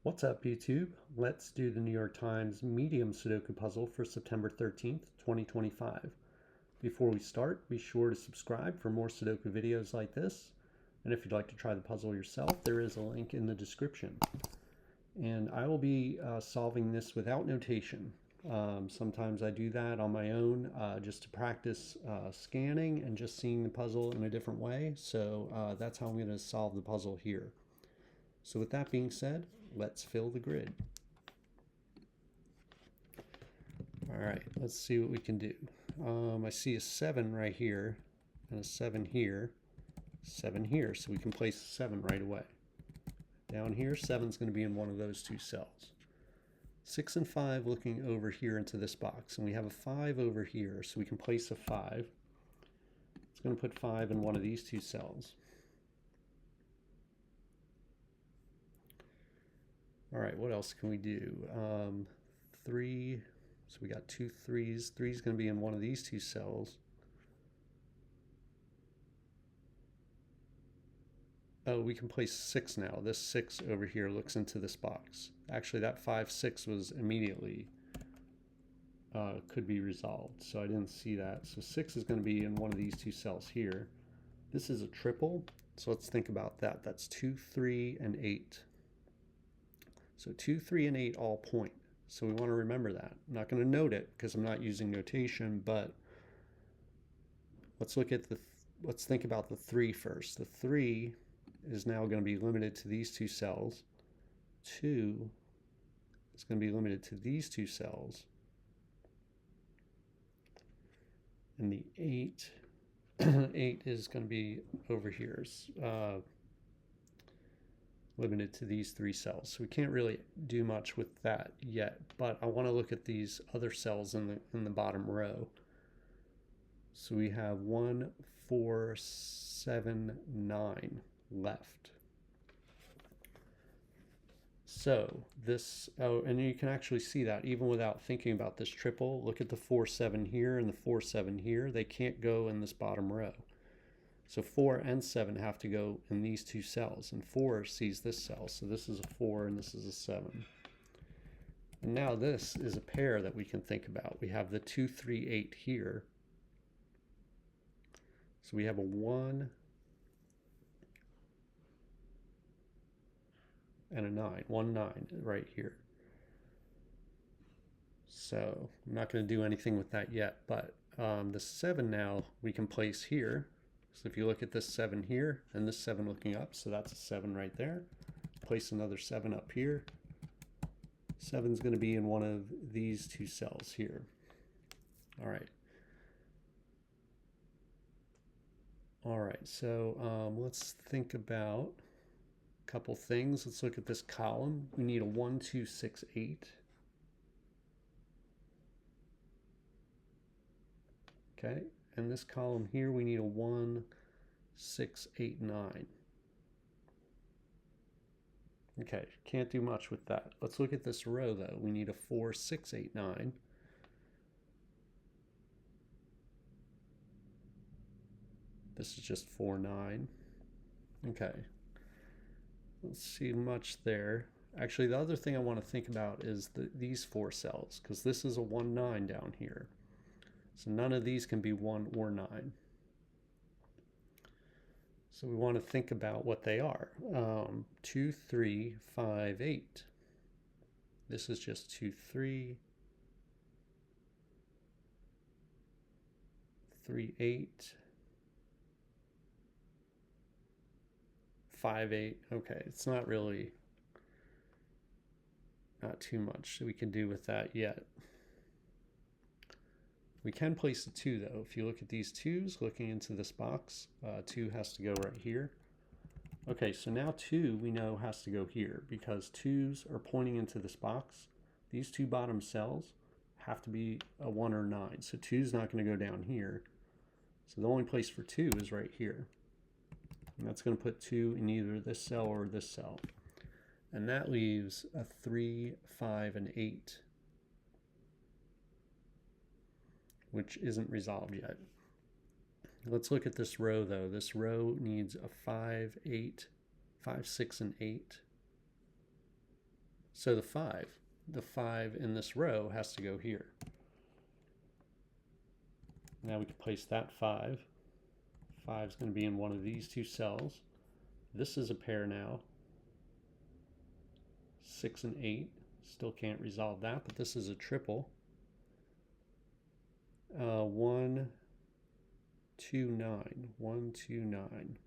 What's up, YouTube? Let's do the New York Times medium Sudoku puzzle for September 13th, 2025. Before we start, be sure to subscribe for more Sudoku videos like this. And if you'd like to try the puzzle yourself, there is a link in the description. And I will be solving this without notation. Sometimes I do that on my own just to practice scanning and just seeing the puzzle in a different way. So that's how I'm going to solve the puzzle here. So with that being said, let's fill the grid. All right, let's see what we can do. I see a 7 right here and a 7 here, 7 here, so we can place a 7 right away. Down here, 7 is going to be in one of those two cells. 6 and 5 looking over here into this box, and we have a 5 over here, so we can place a 5. It's going to put 5 in one of these two cells. All right, what else can we do? 3, so we got 2 3s. 3 is going to be in one of these two cells. Oh, we can place 6 now. This 6 over here looks into this box. Actually, that 5 6 was immediately could be resolved, so I didn't see that. So 6 is going to be in one of these two cells here. This is a triple, so let's think about that. That's 2 3 and 8. So 2 3 and 8 all point. So we want to remember that. I'm not going to note it because I'm not using notation, but let's look at let's think about the 3 first. The 3 is now going to be limited to these two cells. 2 is going to be limited to these two cells. And the 8, 8 is going to be over here, limited to these 3 cells. So we can't really do much with that yet, but I want to look at these other cells in the bottom row. So we have 1 4 7 9 left. So this, oh, and you can actually see that even without thinking about this triple. Look at the 4 7 here and the 4 7 here. They can't go in this bottom row. So 4 and 7 have to go in these two cells, and 4 sees this cell. So this is a 4 and this is a 7. And now this is a pair that we can think about. We have the 2 3 8 here. So we have a 1 and a 9, 1 9 right here. So I'm not going to do anything with that yet, but the 7 now we can place here. So if you look at this 7 here and this 7 looking up, so that's a 7 right there. Place another 7 up here. 7 is going to be in one of these two cells here. All right. All right, so let's think about a couple things. Let's look at this column. We need a 1 2 6 8. Okay, and this column here, we need a 1 6 8 9. Okay, can't do much with that. Let's look at this row though. We need a 4 6 8 9. This is just 4 9. Okay, let's see much there. Actually, the other thing I want to think about is these 4 cells, because this is a 1 9 down here. So none of these can be 1 or 9. So we want to think about what they are. 2 3 5 8. This is just 2 3 3 8 5 8. Okay, it's not really, not too much we can do with that yet. We can place a 2 though. If you look at these 2s looking into this box, 2 has to go right here. Okay, so now 2 we know has to go here because 2s are pointing into this box. These 2 bottom cells have to be a 1 or 9. So 2 is not going to go down here. So the only place for 2 is right here. And that's going to put 2 in either this cell or this cell. And that leaves a 3, 5, and 8, which isn't resolved yet. Let's look at this row though. This row needs a 5, 8, 5, 6, and 8. So the 5 in this row has to go here. Now we can place that 5. 5 is going to be in one of these two cells. This is a pair now. 6 and 8. Still can't resolve that, but this is a triple. 1, 2, 9. 1, 2, 9.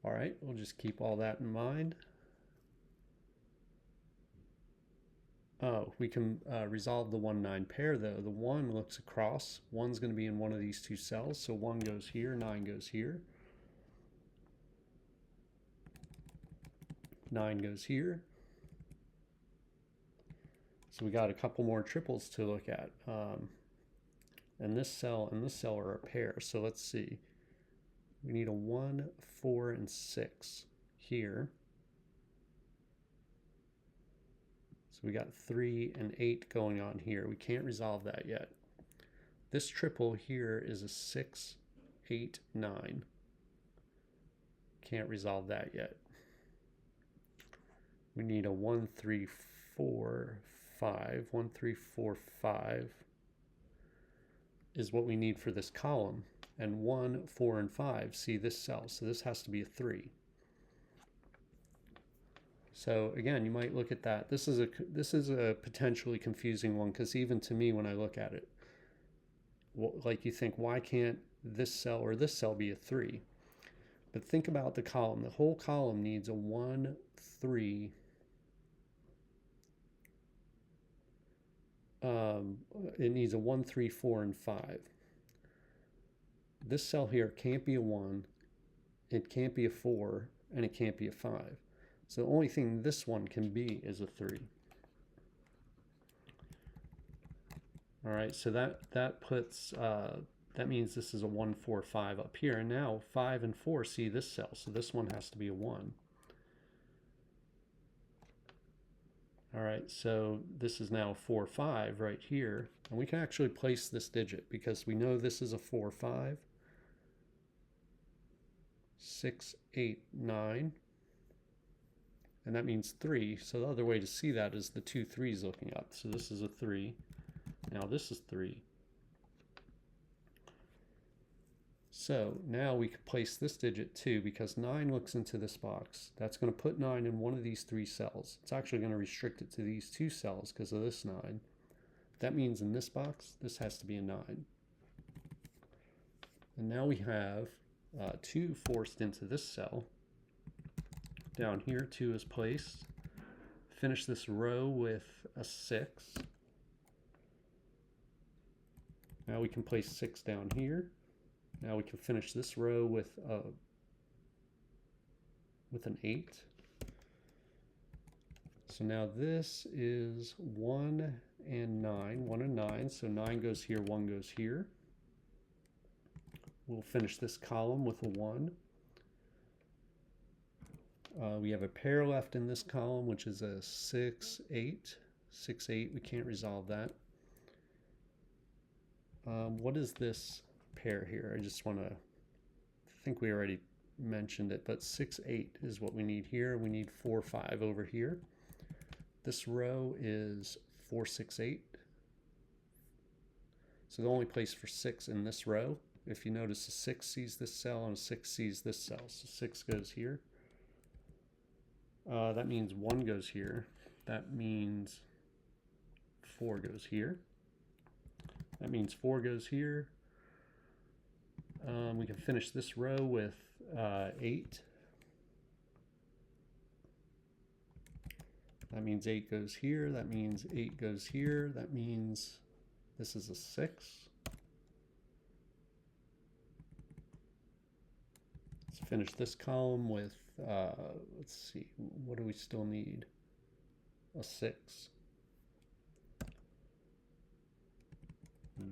All right, we'll just keep all that in mind. Oh, we can resolve the 1, 9 pair though. The 1 looks across. 1's going to be in one of these two cells, so 1 goes here, 9 goes here. 9 goes here. So we got a couple more triples to look at. And this cell and this cell are a pair. So let's see. We need a 1, 4, and 6 here. So we got 3 and 8 going on here. We can't resolve that yet. This triple here is a 6, 8, 9. Can't resolve that yet. We need a 1, 3, 4, 5. 1, 3, 4, 5 is what we need for this column. And 1, 4, and 5 see this cell. So this has to be a 3. So again, you might look at that. This is a potentially confusing one, because even to me when I look at it, like you think, why can't this cell or this cell be a 3? But think about the column. The whole column needs a 1, 3. It needs a 1, 3, 4, and 5. This cell here can't be a 1, it can't be a 4, and it can't be a 5. So the only thing this one can be is a 3. All right, so that puts, that means this is a 1, 4, 5 up here. And now 5 and 4 see this cell, so this one has to be a 1. All right, so this is now 4, 5 right here. And we can actually place this digit because we know this is a 4, 5. 6, 8, 9. And that means 3. So the other way to see that is the 2 3's looking up. So this is a 3. Now this is 3. So now we can place this digit 2 because 9 looks into this box. That's going to put 9 in one of these 3 cells. It's actually going to restrict it to these 2 cells because of this 9. That means in this box, this has to be a 9. And now we have 2 forced into this cell. Down here, 2 is placed. Finish this row with a 6. Now we can place 6 down here. Now we can finish this row with an 8. So now this is 1 and 9. 1 and 9. So 9 goes here, 1 goes here. We'll finish this column with a 1. We have a pair left in this column, which is a 6, 8. 6, 8, we can't resolve that. What is this pair here? I just want to, I think we already mentioned it, but 6, 8 is what we need here. We need 4, 5 over here. This row is 4, 6, 8. So the only place for 6 in this row, if you notice, a 6 sees this cell and a 6 sees this cell. So 6 goes here. That means 1 goes here. That means 4 goes here. That means 4 goes here. We can finish this row with 8. That means 8 goes here. That means 8 goes here. That means this is a 6. Let's finish this column with, let's see, what do we still need? A 6.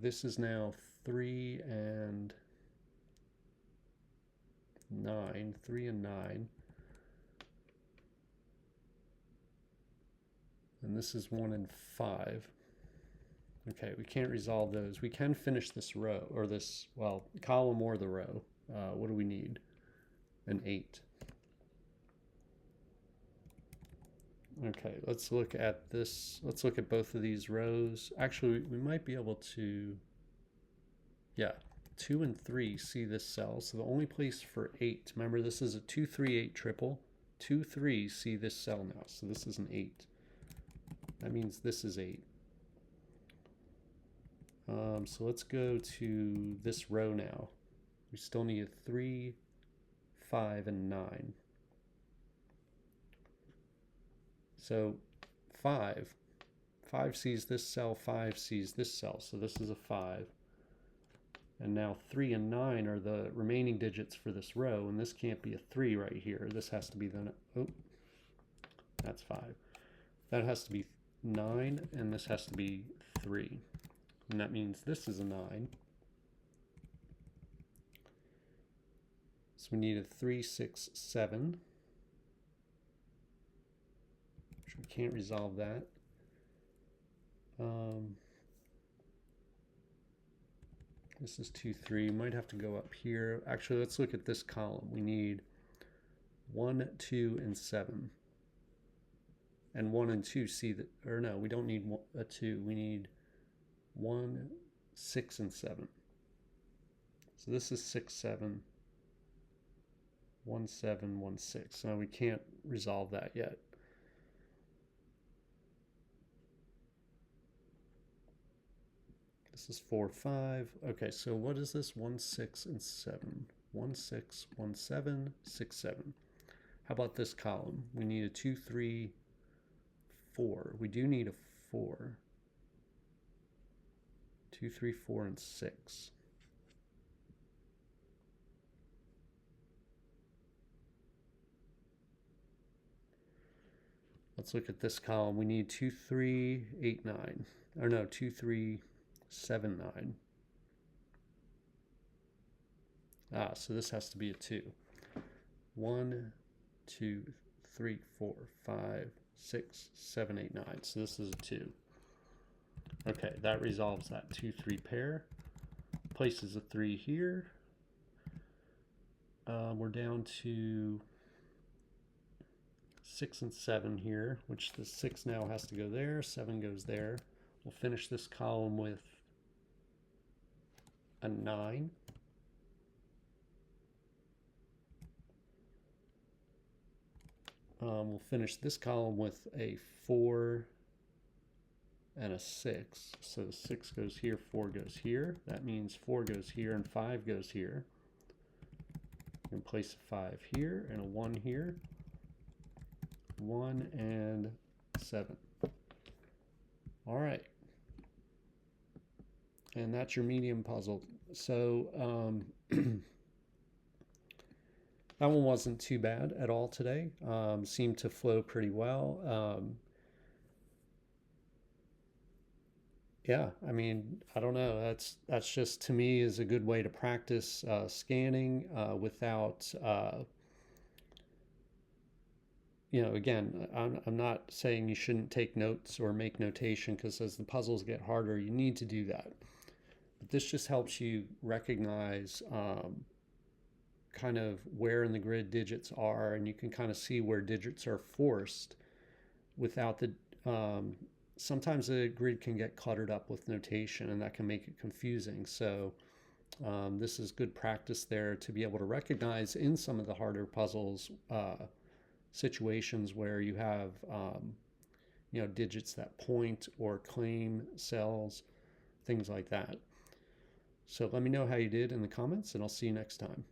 This is now 3 and 9. 3 and 9. And this is 1 and 5. Okay, we can't resolve those. We can finish this row, or this, well, column or the row. What do we need? An 8. Okay, let's look at this. Let's look at both of these rows. Actually, we might be able to, yeah, 2 and 3 see this cell. So the only place for 8, remember this is a 2, 3, 8 triple. 2, 3 see this cell now. So this is an 8. That means this is 8. So let's go to this row now. We still need a 3, 5, and 9. So 5 sees this cell, 5 sees this cell. So this is a 5. And now 3 and 9 are the remaining digits for this row, and this can't be a 3 right here. This has to be the, oh, that's 5. That has to be 9, and this has to be 3. And that means this is a 9. So we need a 3, 6, 7. Which we can't resolve that. This is 2, 3. We might have to go up here. Actually, let's look at this column. We need 1, 2, and 7. And 1 and 2 see that, or no, we don't need a 2. We need 1, 6, and 7. So this is 6, 7. 1, 7, 1, 6. Now we can't resolve that yet. This is 4, 5. Okay, so what is this? 1, 6, and 7. 1, 6, 1, 7, 6, 7. How about this column? We need a 2, 3, 4. We do need a 4. 2, 3, 4, and 6. Let's look at this column. We need 2, 3, 8, 9. Or no, 2, 3, 7, 9. So this has to be a 2. 1, 2, 3, 4, 5, 6, 7, 8, 9. So this is a 2. Okay, that resolves that 2, 3 pair. Places a 3 here. We're down to 6 and 7 here, which the 6 now has to go there, 7 goes there. We'll finish this column with a 9. We'll finish this column with a 4 and a 6. So the 6 goes here, 4 goes here. That means 4 goes here and 5 goes here. We can place a 5 here and a 1 here. 1 and 7. All right. And that's your medium puzzle. So that one wasn't too bad at all today. Seemed to flow pretty well. Yeah, I mean, I don't know. That's just, to me, is a good way to practice scanning without, again, I'm not saying you shouldn't take notes or make notation, because as the puzzles get harder, you need to do that. But this just helps you recognize kind of where in the grid digits are, and you can kind of see where digits are forced without the, sometimes the grid can get cluttered up with notation, and that can make it confusing. So this is good practice there to be able to recognize in some of the harder puzzles situations where you have digits that point or claim cells, things like that. So let me know how you did in the comments, and I'll see you next time.